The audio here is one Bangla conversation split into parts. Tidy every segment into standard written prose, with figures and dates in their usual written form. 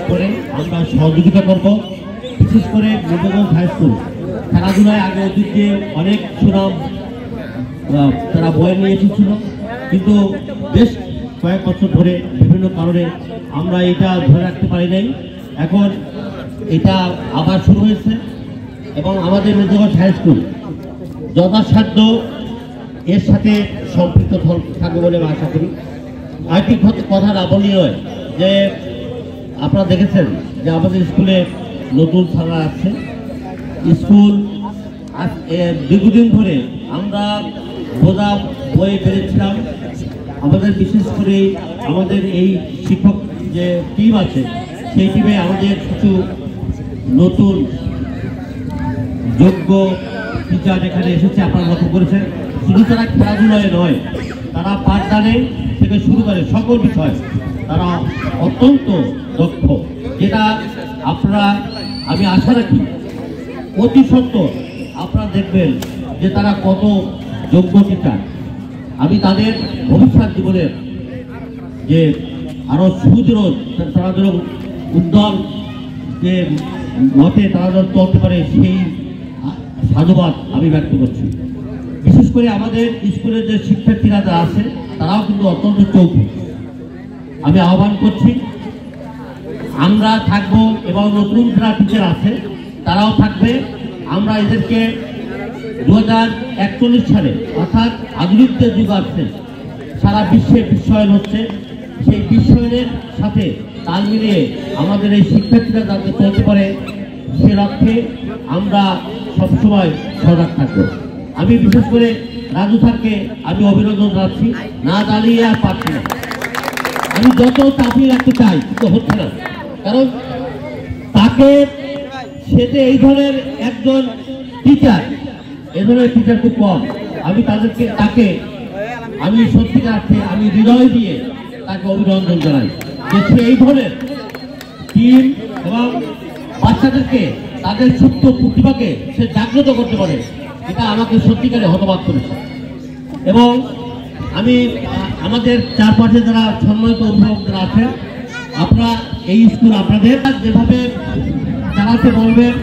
করে আমরা সহযোগিতা করব। বিশেষ করে নবগঞ্জ হাই স্কুল খেলাধুলায় আগে অতীতে অনেক সুনাম তারা বয়ে নিয়ে এসেছিল, কিন্তু বেশ কয়েক বছর ধরে বিভিন্ন কারণে আমরা এটা ধরে রাখতে পারি নাই। এখন এটা আবার শুরু হয়েছে এবং আমাদের নবগঞ্জ হাই স্কুল যথাসাধ্য এর সাথে সম্পৃক্ত থাকবে বলে আমি আশা করি। আরেকটি কথা না বললেই হয় যে আপনারা দেখেছেন যে আমাদের স্কুলে নতুন ছাত্ররা আছে। স্কুল দীর্ঘদিন ধরে আমরা বোঝা বয়ে বেড়েছিলাম। আমাদের বিশেষ করে আমাদের এই শিক্ষক যে টিম আছে সেই টিমে আমাদের কিছু নতুন যোগ্য টিচার এখানে এসেছে, আপনারা লক্ষ্য করেছেন। শুধু তারা খেলাধুলায় নয়, তারা পাঠদানে থেকে শুরু করে সকল বিষয় তারা অত্যন্ত দক্ষ, যেটা আপনারা আমি আশা রাখি অতি সত্ত্বর আপনারা দেখবেন যে তারা কত যোগ্য টিচার। আমি তাদের ভবিষ্যৎ জীবনের যে আরো সুদৃঢ় তারা যেন উজ্জ্বল যে মতে তারা যেন চলতে পারে সেই সাধুবাদ আমি ব্যক্ত করছি। বিশেষ করে আমাদের স্কুলের যে শিক্ষার্থীরা যারা আছে তারাও কিন্তু অত্যন্ত চৌকি। আমি আহ্বান করছি আমরা থাকবো এবং নতুন যারা টিচার আছে তারাও থাকবে। আমরা এদেরকে 2041 সালে অর্থাৎ আধুনিক যে যুগ আসছে, সারা বিশ্বে বিশ্বায়ন হচ্ছে, সেই বিশ্বায়নের সাথে তাল মিলিয়ে আমাদের এই শিক্ষার্থীরা যাতে চলতে পারে সে লক্ষ্যে আমরা সবসময় সজাগ থাকবো। আমি বিশেষ করে রাজু স্যারকে আমি অভিনন্দন জানাচ্ছি, না দাঁড়িয়ে আর পারছি না। আমি যত চাপিয়ে রাখতে চাই কিন্তু হচ্ছে না, কারণ তাকে সেতে এই ধরনের একজন টিচার, এ ধরনের টিচার খুব কম। আমি তাকে আমি সত্যিকার অর্থে আমি হৃদয় দিয়ে তাকে অভিনন্দন জানাই যে সে এই ধরনের টিম এবং বাচ্চাদেরকে তাদের সুপ্ত প্রতিভাকে সে জাগ্রত করতে পারে, এটা আমাকে সত্যিকারে হতবাক করেছে। এবং আমি আমাদের চারপাশে যারা সম্মানিত অভিভাবক যারা আছেন, আপনারা এই স্কুল আপনাদের যেভাবে চালাতে বলবেন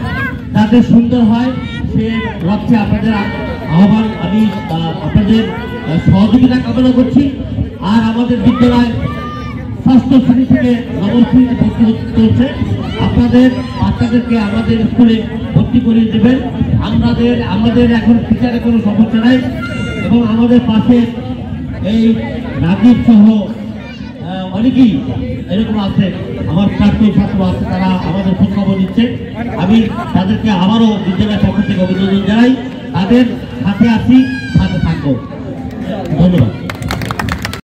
যাতে সুন্দর হয় সে লক্ষ্যে আপনাদের আহ্বান আমি আপনাদের সহযোগিতা কামনা করছি। আর আমাদের বিদ্যালয় ষষ্ঠ শ্রেণী থেকে নবম শ্রেণীতে ভর্তি চলছে, আপনাদের বাচ্চাদেরকে আমাদের স্কুলে ভর্তি করিয়ে দেবেন। আমাদের এখন টিচারের কোনো সমস্যা নাই এবং আমাদের পাশে এই রাজীব সহ অনেকেই এরকম আছে, আমার প্রাক্তন ছাত্র আছে, তারা আমাদের খোঁজখবর নিচ্ছে। আমি তাদেরকে আবারও বিদ্যালয়ের পক্ষ থেকে অভিনন্দন জানাই, তাদের সাথে আছি, সাথে থাকবো।